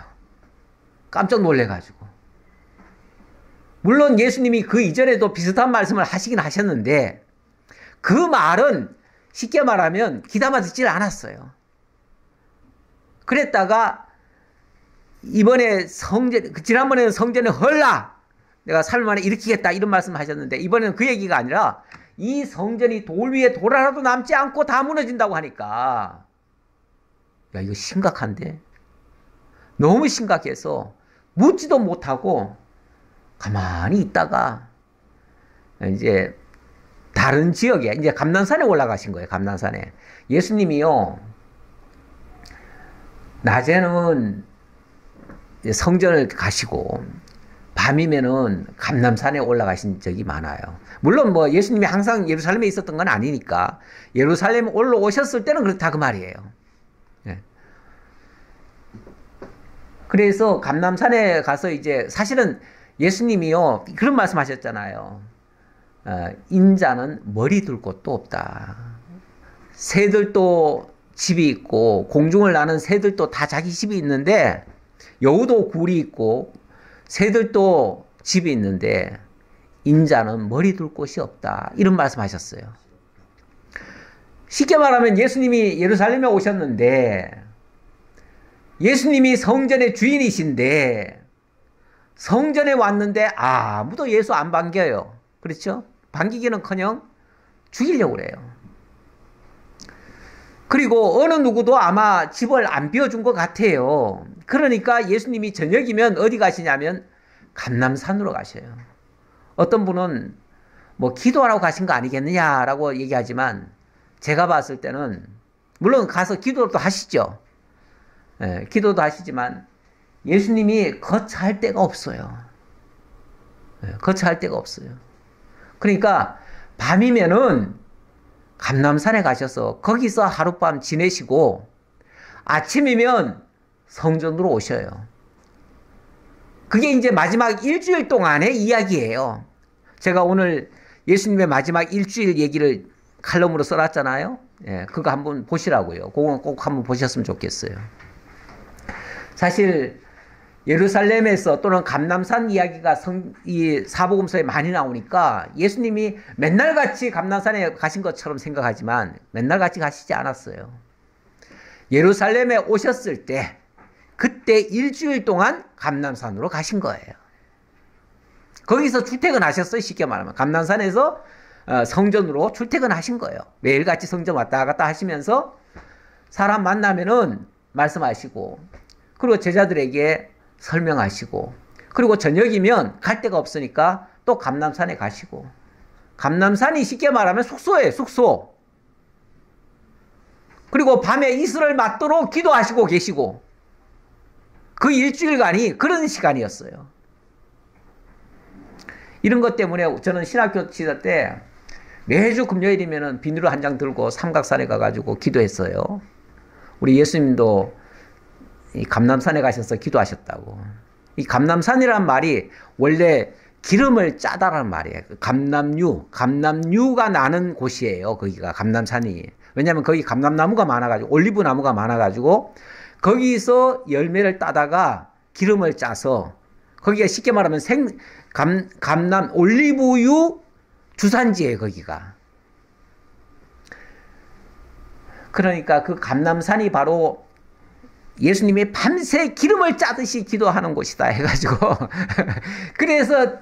깜짝 놀래가지고. 물론 예수님이 그 이전에도 비슷한 말씀을 하시긴 하셨는데 그 말은 쉽게 말하면 귀담아 듣질 않았어요. 그랬다가 이번에 지난번에는 성전에 헐라! 내가 삶 안에 일으키겠다 이런 말씀 하셨는데 이번에는 그 얘기가 아니라 이 성전이 돌 위에 돌 하나도 남지 않고 다 무너진다고 하니까 야, 이거 심각한데? 너무 심각해서 묻지도 못하고 가만히 있다가 이제 다른 지역에 이제 감람산에 올라가신 거예요. 감람산에. 예수님이요. 낮에는 성전을 가시고 밤이면은 감람산에 올라가신 적이 많아요. 물론 뭐 예수님이 항상 예루살렘에 있었던 건 아니니까 예루살렘 올라오셨을 때는 그렇다 그 말이에요. 예. 그래서 감람산에 가서 이제 사실은 예수님이요 그런 말씀하셨잖아요. 인자는 머리 둘 곳도 없다. 새들도 집이 있고 공중을 나는 새들도 다 자기 집이 있는데 여우도 굴이 있고 새들도 집이 있는데 인자는 머리 둘 곳이 없다. 이런 말씀하셨어요. 쉽게 말하면 예수님이 예루살렘에 오셨는데 예수님이 성전의 주인이신데 성전에 왔는데 아무도 예수 안 반겨요. 그렇죠? 반기기는커녕 죽이려고 그래요. 그리고 어느 누구도 아마 집을 안 비워준 것 같아요. 그러니까 예수님이 저녁이면 어디 가시냐면 감람산으로 가셔요. 어떤 분은 뭐 기도하라고 가신 거 아니겠느냐라고 얘기하지만 제가 봤을 때는 물론 가서 기도도 하시죠. 예, 기도도 하시지만 예수님이 거처할 데가 없어요. 예, 거처할 데가 없어요. 그러니까 밤이면은 감람산에 가셔서 거기서 하룻밤 지내시고 아침이면 성전으로 오셔요. 그게 이제 마지막 일주일 동안의 이야기예요. 제가 오늘 예수님의 마지막 일주일 얘기를 칼럼으로 써놨잖아요. 예, 그거 한번 보시라고요. 그거 꼭 한번 보셨으면 좋겠어요. 사실 예루살렘에서 또는 감람산 이야기가 이 사복음서에 많이 나오니까 예수님이 맨날 같이 감람산에 가신 것처럼 생각하지만 맨날 같이 가시지 않았어요. 예루살렘에 오셨을 때 그때 일주일 동안 감람산으로 가신 거예요. 거기서 출퇴근하셨어요. 쉽게 말하면 감람산에서 성전으로 출퇴근하신 거예요. 매일같이 성전 왔다 갔다 하시면서 사람 만나면은 말씀하시고 그리고 제자들에게 설명하시고 그리고 저녁이면 갈 데가 없으니까 또 감람산에 가시고 감람산이 쉽게 말하면 숙소예요. 숙소. 그리고 밤에 이슬을 맞도록 기도하시고 계시고 그 일주일간이 그런 시간이었어요. 이런 것 때문에 저는 신학교 시절 때 매주 금요일이면은 비누를 한 장 들고 삼각산에 가가지고 기도했어요. 우리 예수님도 이 감람산에 가셔서 기도하셨다고. 이 감람산이란 말이 원래 기름을 짜다라는 말이에요. 감람류가 나는 곳이에요. 거기가 감람산이. 왜냐하면 거기 감람나무가 많아가지고 올리브 나무가 많아가지고 거기서 열매를 따다가 기름을 짜서 거기가 쉽게 말하면 감람 올리브유 주산지예요. 거기가. 그러니까 그 감람산이 바로 예수님이 밤새 기름을 짜듯이 기도하는 곳이다 해가지고 그래서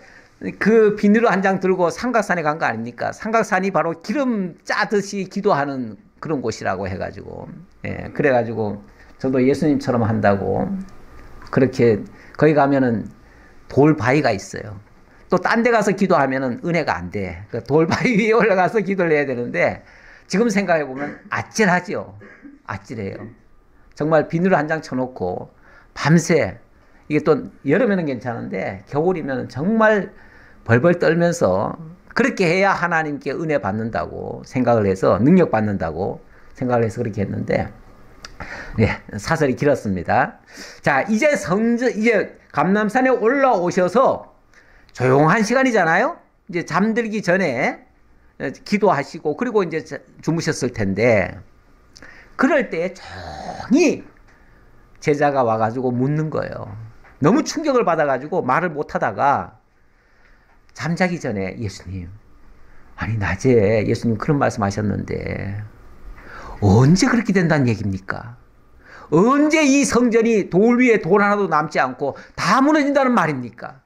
그 비누를 한 장 들고 삼각산에 간 거 아닙니까? 삼각산이 바로 기름 짜듯이 기도하는 그런 곳이라고 해가지고, 예, 그래가지고 저도 예수님처럼 한다고 그렇게 거기 가면은 돌바위가 있어요. 또 딴 데 가서 기도하면은 은혜가 안 돼. 그 돌바위 위에 올라가서 기도를 해야 되는데 지금 생각해 보면 아찔하죠. 아찔해요. 정말 비누를 한 장 쳐놓고 밤새 이게 또 여름에는 괜찮은데 겨울이면 정말 벌벌 떨면서 그렇게 해야 하나님께 은혜 받는다고 생각을 해서 능력 받는다고 생각을 해서 그렇게 했는데 예, 사설이 길었습니다. 자, 이제 감람산에 올라오셔서 조용한 시간이잖아요. 이제 잠들기 전에 기도하시고 그리고 이제 주무셨을 텐데 그럴 때 조용히 제자가 와가지고 묻는 거예요. 너무 충격을 받아가지고 말을 못하다가 잠자기 전에 예수님, 아니 낮에 예수님 그런 말씀하셨는데 언제 그렇게 된다는 얘기입니까? 언제 이 성전이 돌 위에 돌 하나도 남지 않고 다 무너진다는 말입니까?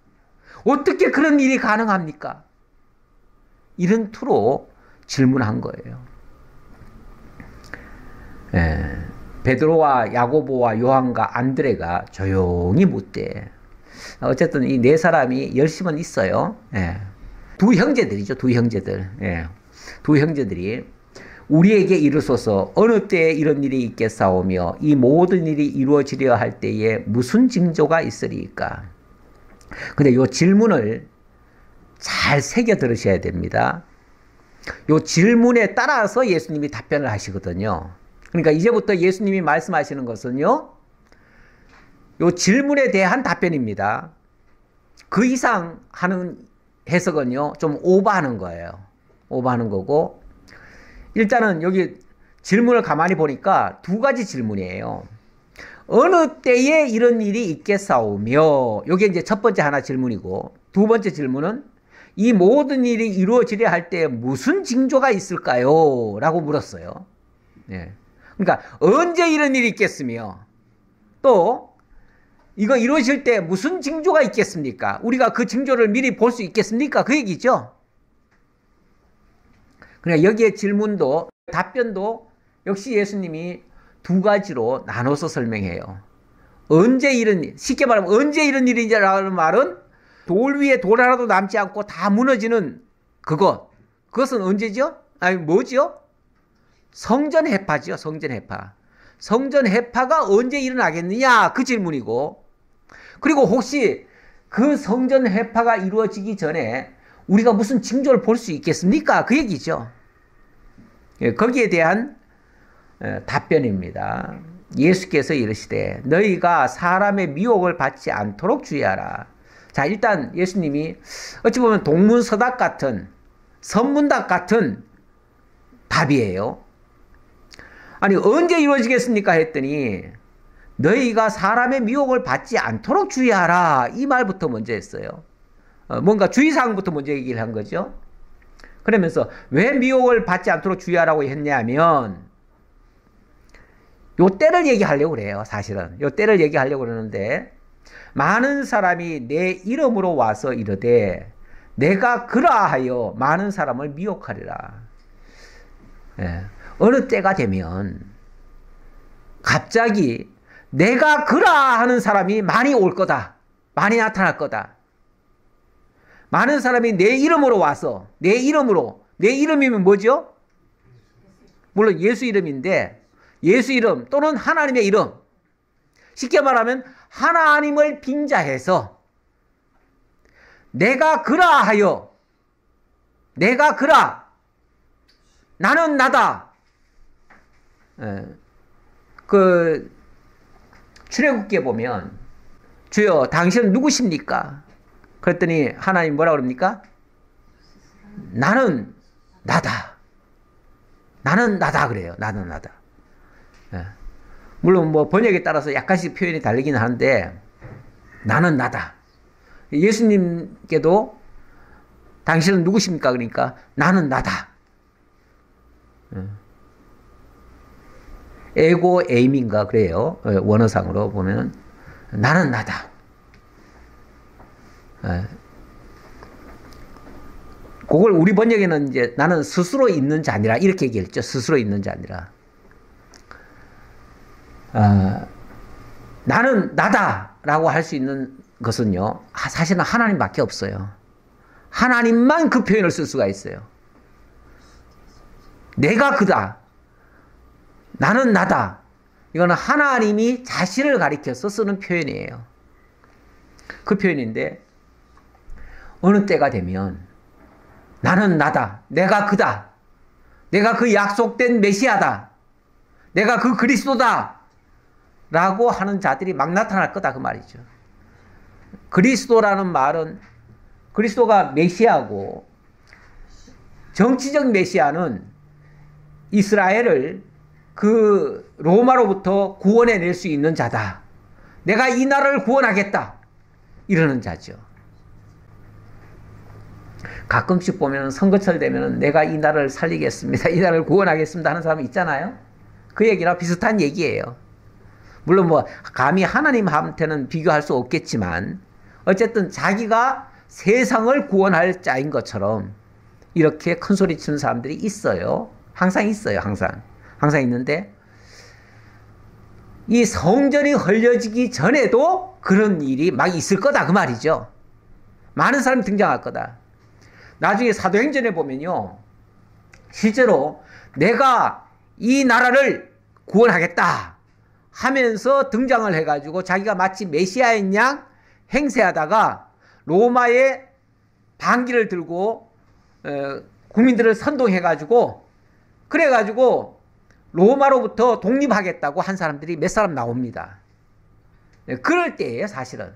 어떻게 그런 일이 가능합니까? 이런 투로 질문한 거예요. 예, 베드로와 야고보와 요한과 안드레가 조용히 묻대. 어쨌든 이 네 사람이 열심은 있어요. 예. 두 형제들이죠. 두 형제들. 예. 두 형제들이 우리에게 이르소서 어느 때에 이런 일이 있겠사오며 이 모든 일이 이루어지려 할 때에 무슨 징조가 있으리까? 근데 이 질문을 잘 새겨 들으셔야 됩니다. 이 질문에 따라서 예수님이 답변을 하시거든요. 그러니까 이제부터 예수님이 말씀하시는 것은요, 이 질문에 대한 답변입니다. 그 이상 하는 해석은요, 좀 오버하는 거예요. 오버하는 거고, 일단은 여기 질문을 가만히 보니까 두 가지 질문이에요. 어느 때에 이런 일이 있겠사오며, 요게 이제 첫 번째 하나 질문이고, 두 번째 질문은 이 모든 일이 이루어지려 할 때 무슨 징조가 있을까요? 라고 물었어요. 예. 그러니까 언제 이런 일이 있겠으며, 또 이거 이루어질 때 무슨 징조가 있겠습니까? 우리가 그 징조를 미리 볼 수 있겠습니까? 그 얘기죠. 그러니까 여기에 질문도 답변도 역시 예수님이 두 가지로 나눠서 설명해요. 언제 이런, 쉽게 말하면 언제 이런 일이라는 말은 돌 위에 돌 하나도 남지 않고 다 무너지는 그것은 언제죠? 아니 뭐죠? 성전 해파죠. 성전 해파. 성전 해파가 언제 일어나겠느냐? 그 질문이고, 그리고 혹시 그 성전 해파가 이루어지기 전에 우리가 무슨 징조를 볼 수 있겠습니까? 그 얘기죠. 거기에 대한 답변입니다. 예수께서 이르시되 너희가 사람의 미혹을 받지 않도록 주의하라. 자, 일단 예수님이 어찌 보면 동문서답 같은 선문답 같은 답이에요. 아니 언제 이루어지겠습니까? 했더니 너희가 사람의 미혹을 받지 않도록 주의하라. 이 말부터 먼저 했어요. 뭔가 주의사항부터 먼저 얘기를 한 거죠. 그러면서 왜 미혹을 받지 않도록 주의하라고 했냐면 요 때를 얘기하려고 그래요. 사실은 요 때를 얘기하려고 그러는데 많은 사람이 내 이름으로 와서 이르되 내가 그라하여 많은 사람을 미혹하리라. 예. 어느 때가 되면 갑자기 내가 그라 하는 사람이 많이 올 거다. 많이 나타날 거다. 많은 사람이 내 이름으로 와서 내 이름이면 뭐죠? 물론 예수 이름인데 예수 이름 또는 하나님의 이름, 쉽게 말하면 하나님을 빙자해서 내가 그라하여 내가 그라 나는 나다. 그 출애굽기에 보면 주여 당신은 누구십니까? 그랬더니 하나님 뭐라 그럽니까? 나는 나다. 나는 나다 그래요. 나는 나다. 물론 뭐 번역에 따라서 약간씩 표현이 다르긴 한데 나는 나다. 예수님께도 당신은 누구십니까? 그러니까 나는 나다. 에고 에임인가 그래요. 원어상으로 보면 나는 나다. 그걸 우리 번역에는 이제 나는 스스로 있는 자니라 이렇게 얘기했죠. 스스로 있는 자니라. 나는 나다라고 할 수 있는 것은요. 사실은 하나님밖에 없어요. 하나님만 그 표현을 쓸 수가 있어요. 내가 그다. 나는 나다. 이거는 하나님이 자신을 가리켜서 쓰는 표현이에요. 그 표현인데 어느 때가 되면 나는 나다. 내가 그다. 내가 그 약속된 메시아다. 내가 그 그리스도다. 라고 하는 자들이 막 나타날 거다 그 말이죠. 그리스도라는 말은 그리스도가 메시아고 정치적 메시아는 이스라엘을 그 로마로부터 구원해낼 수 있는 자다. 내가 이 나라를 구원하겠다. 이러는 자죠. 가끔씩 보면 선거철 되면 내가 이 나라를 살리겠습니다. 이 나라를 구원하겠습니다 하는 사람이 있잖아요. 그 얘기랑 비슷한 얘기예요. 물론 뭐 감히 하나님한테는 비교할 수 없겠지만 어쨌든 자기가 세상을 구원할 자인 것처럼 이렇게 큰 소리 치는 사람들이 있어요. 항상 있어요. 항상 있는데 이 성전이 헐려지기 전에도 그런 일이 막 있을 거다 그 말이죠. 많은 사람이 등장할 거다. 나중에 사도행전에 보면요. 실제로 내가 이 나라를 구원하겠다 하면서 등장을 해가지고 자기가 마치 메시아인 양 행세하다가 로마의 반기를 들고 국민들을 선동해가지고 그래가지고 로마로부터 독립하겠다고 한 사람들이 몇 사람 나옵니다. 그럴 때예요 사실은.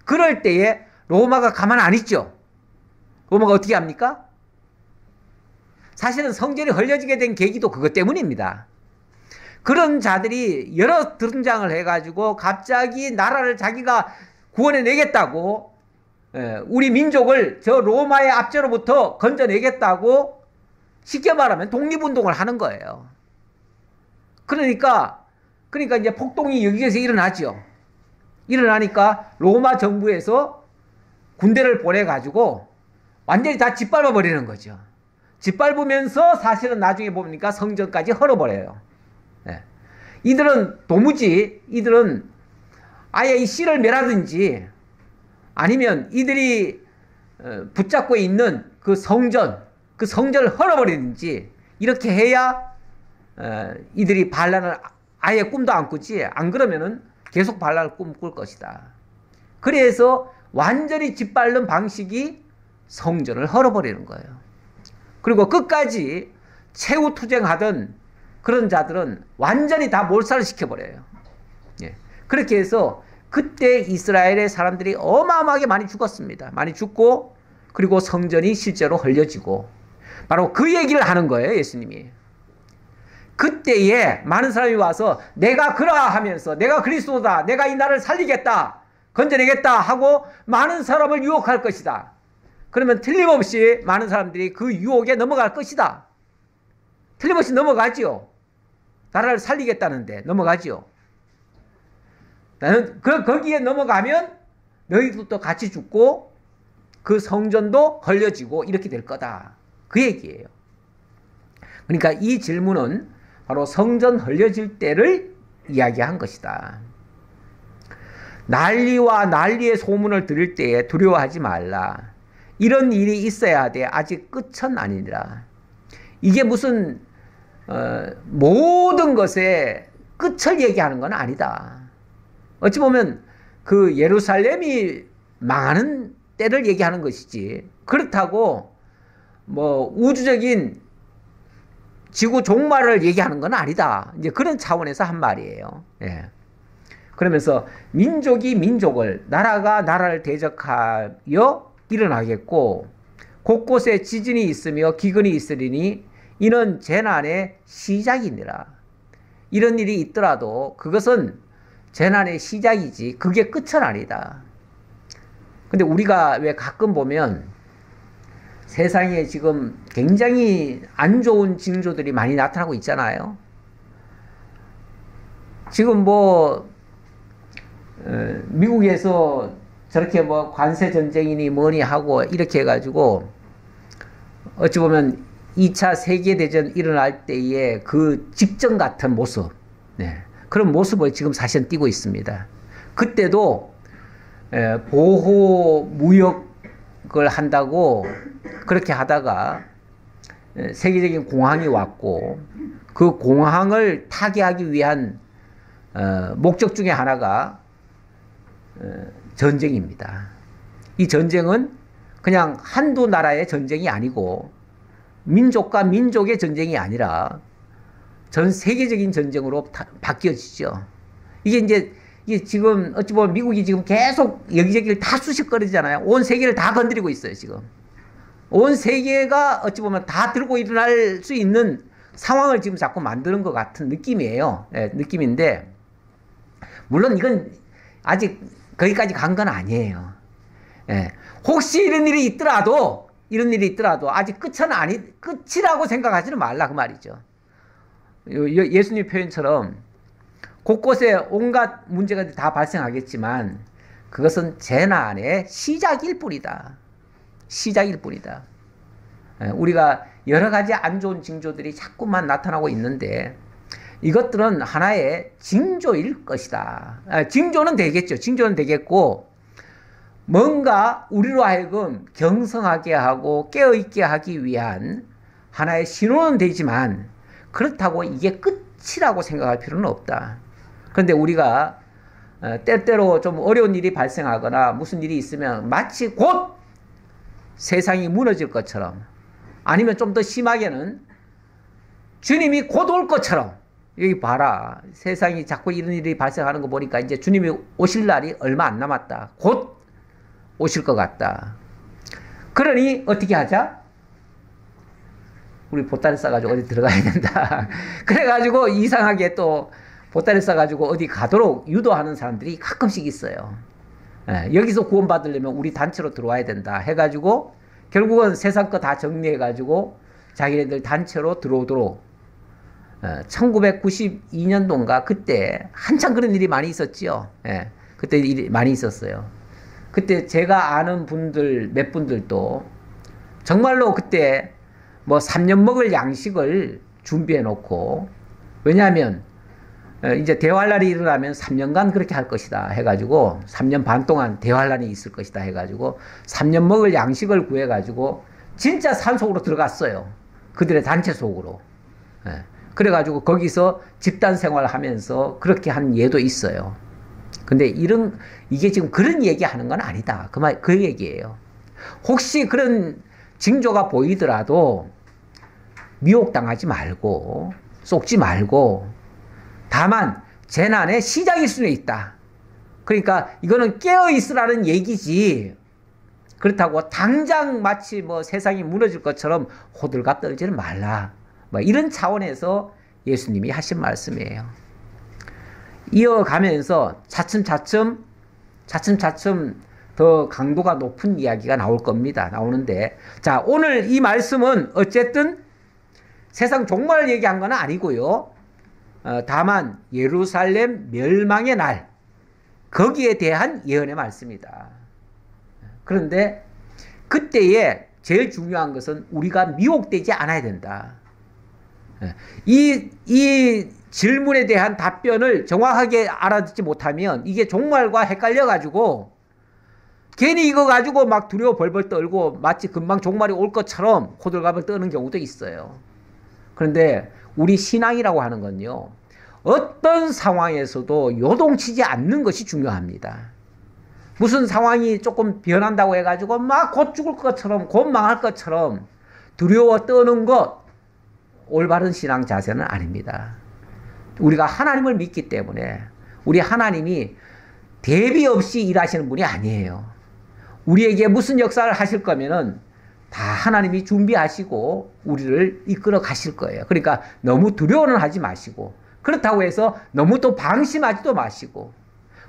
그럴 때에 로마가 가만 안 있죠. 로마가 어떻게 합니까? 사실은 성전이 헐려지게 된 계기도 그것 때문입니다. 그런 자들이 여러 등장을 해가지고 갑자기 나라를 자기가 구원해내겠다고 우리 민족을 저 로마의 압제로부터 건져내겠다고 쉽게 말하면 독립운동을 하는 거예요. 그러니까 이제 폭동이 여기에서 일어나죠. 일어나니까 로마 정부에서 군대를 보내가지고 완전히 다 짓밟아 버리는 거죠. 짓밟으면서 사실은 나중에 보니까 성전까지 헐어버려요. 이들은 아예 이 씨를 멸하든지 아니면 이들이 붙잡고 있는 그 성전을 헐어버리든지 이렇게 해야 이들이 반란을 아예 꿈도 안 꾸지. 안 그러면은 계속 반란을 꿈꿀 것이다. 그래서 완전히 짓밟는 방식이 성전을 헐어버리는 거예요. 그리고 끝까지 최후투쟁하던 그런 자들은 완전히 다 몰살을 시켜버려요. 그렇게 해서 그때 이스라엘의 사람들이 어마어마하게 많이 죽었습니다. 많이 죽고 그리고 성전이 실제로 헐려지고 바로 그 얘기를 하는 거예요. 예수님이. 그때에 많은 사람이 와서 내가 그라 하면서 내가 그리스도다. 내가 이 나라를 살리겠다. 건져내겠다 하고 많은 사람을 유혹할 것이다. 그러면 틀림없이 많은 사람들이 그 유혹에 넘어갈 것이다. 틀림없이 넘어가지요. 나라를 살리겠다는데 넘어가지요. 나는 거기에 넘어가면 너희들도 같이 죽고 그 성전도 헐려지고 이렇게 될 거다. 그 얘기예요. 그러니까 이 질문은 바로 성전 헐려질 때를 이야기한 것이다. 난리와 난리의 소문을 들을 때에 두려워하지 말라. 이런 일이 있어야 돼. 아직 끝은 아니니라. 이게 무슨 모든 것의 끝을 얘기하는 건 아니다. 어찌 보면 그 예루살렘이 망하는 때를 얘기하는 것이지. 그렇다고 뭐 우주적인 지구 종말을 얘기하는 건 아니다. 이제 그런 차원에서 한 말이에요. 그러면서 민족이 민족을, 나라가 나라를 대적하여 일어나겠고 곳곳에 지진이 있으며 기근이 있으리니 이는 재난의 시작이니라. 이런 일이 있더라도 그것은 재난의 시작이지 그게 끝은 아니다. 근데 우리가 왜 가끔 보면 세상에 지금 굉장히 안 좋은 징조들이 많이 나타나고 있잖아요. 지금 미국에서 저렇게 관세 전쟁이니 뭐니 하고 이렇게 해가지고 어찌 보면 2차 세계대전 일어날 때의 그 직전 같은 모습, 네. 그런 모습을 지금 사실은 띠고 있습니다. 그때도 보호 무역을 한다고 그렇게 하다가 세계적인 공황이 왔고 그 공황을 타개하기 위한 목적 중에 하나가 전쟁입니다. 이 전쟁은 그냥 한두 나라의 전쟁이 아니고 민족과 민족의 전쟁이 아니라 전 세계적인 전쟁으로 바뀌어지죠. 이게 지금 어찌 보면 미국이 지금 계속 여기저기를 다 쑤식거리잖아요. 온 세계를 다 건드리고 있어요, 지금. 온 세계가 어찌 보면 다 들고 일어날 수 있는 상황을 지금 자꾸 만드는 것 같은 느낌이에요. 네, 느낌인데, 물론 이건 아직 거기까지 간 건 아니에요. 네. 혹시 이런 일이 있더라도 아직 끝이라고 생각하지는 말라, 그 말이죠. 예수님 표현처럼 곳곳에 온갖 문제가 다 발생하겠지만 그것은 재난의 시작일 뿐이다. 시작일 뿐이다. 우리가 여러 가지 안 좋은 징조들이 자꾸만 나타나고 있는데 이것들은 하나의 징조일 것이다. 징조는 되겠죠. 징조는 되겠고 뭔가 우리로 하여금 경성하게 하고 깨어있게 하기 위한 하나의 신호는 되지만 그렇다고 이게 끝이라고 생각할 필요는 없다. 그런데 우리가 때때로 좀 어려운 일이 발생하거나 무슨 일이 있으면 마치 곧 세상이 무너질 것처럼 아니면 좀 더 심하게는 주님이 곧 올 것처럼 여기 봐라. 세상이 자꾸 이런 일이 발생하는 거 보니까 이제 주님이 오실 날이 얼마 안 남았다. 곧 오실 것 같다. 그러니 어떻게 하자? 우리 보따리 싸가지고 어디 들어가야 된다. 그래가지고 이상하게 또 보따리 싸가지고 어디 가도록 유도하는 사람들이 가끔씩 있어요. 여기서 구원받으려면 우리 단체로 들어와야 된다 해가지고 결국은 세상 거 다 정리해가지고 자기네들 단체로 들어오도록 1992년도인가 그때 한참 그런 일이 많이 있었지요. 그때 일이 많이 있었어요. 그때 제가 아는 분들 몇 분들도 정말로 그때 뭐 3년 먹을 양식을 준비해 놓고 왜냐하면 이제 대환란이 일어나면 3년간 그렇게 할 것이다 해가지고 3년 반 동안 대환란이 있을 것이다 해가지고 3년 먹을 양식을 구해가지고 진짜 산속으로 들어갔어요. 그들의 단체 속으로. 그래가지고 거기서 집단 생활하면서 그렇게 한 예도 있어요. 근데 이게 지금 그런 얘기하는 건 아니다. 그 얘기예요. 혹시 그런 징조가 보이더라도 미혹당하지 말고 속지 말고 다만 재난의 시작일 수는 있다. 그러니까 이거는 깨어있으라는 얘기지 그렇다고 당장 마치 뭐 세상이 무너질 것처럼 호들갑 떨지는 말라. 뭐 이런 차원에서 예수님이 하신 말씀이에요. 이어가면서 차츰차츰 더 강도가 높은 이야기가 나올 겁니다. 나오는데 자 오늘 이 말씀은 어쨌든 세상 종말을 얘기한 건 아니고요. 다만 예루살렘 멸망의 날 거기에 대한 예언의 말씀이다. 그런데 그때에 제일 중요한 것은 우리가 미혹되지 않아야 된다. 이 질문에 대한 답변을 정확하게 알아듣지 못하면 이게 종말과 헷갈려가지고 괜히 이거 가지고 막 두려워 벌벌 떨고 마치 금방 종말이 올 것처럼 호들갑을 떠는 경우도 있어요. 그런데 우리 신앙이라고 하는 건요. 어떤 상황에서도 요동치지 않는 것이 중요합니다. 무슨 상황이 조금 변한다고 해가지고 막 곧 죽을 것처럼 곧 망할 것처럼 두려워 떠는 것 올바른 신앙 자세는 아닙니다. 우리가 하나님을 믿기 때문에 우리 하나님이 대비 없이 일하시는 분이 아니에요. 우리에게 무슨 역사를 하실 거면은 다 하나님이 준비하시고 우리를 이끌어 가실 거예요. 그러니까 너무 두려워는 하지 마시고 그렇다고 해서 너무 또 방심하지도 마시고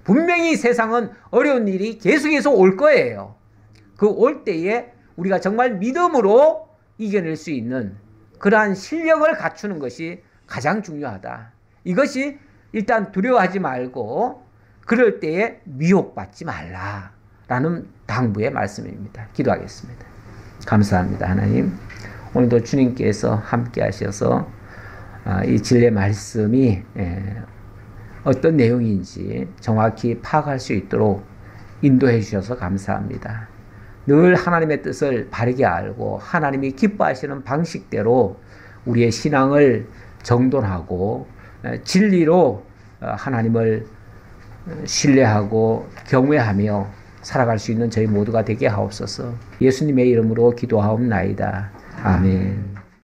분명히 세상은 어려운 일이 계속해서 올 거예요. 그 올 때에 우리가 정말 믿음으로 이겨낼 수 있는 그러한 실력을 갖추는 것이 가장 중요하다. 이것이 일단 두려워하지 말고 그럴 때에 미혹받지 말라라는 당부의 말씀입니다. 기도하겠습니다. 감사합니다. 하나님. 오늘도 주님께서 함께 하셔서 이 진리의 말씀이 어떤 내용인지 정확히 파악할 수 있도록 인도해 주셔서 감사합니다. 늘 하나님의 뜻을 바르게 알고 하나님이 기뻐하시는 방식대로 우리의 신앙을 정돈하고 진리로 하나님을 신뢰하고 경외하며 살아갈 수 있는 저희 모두가 되게 하옵소서. 예수님의 이름으로 기도하옵나이다. 아멘.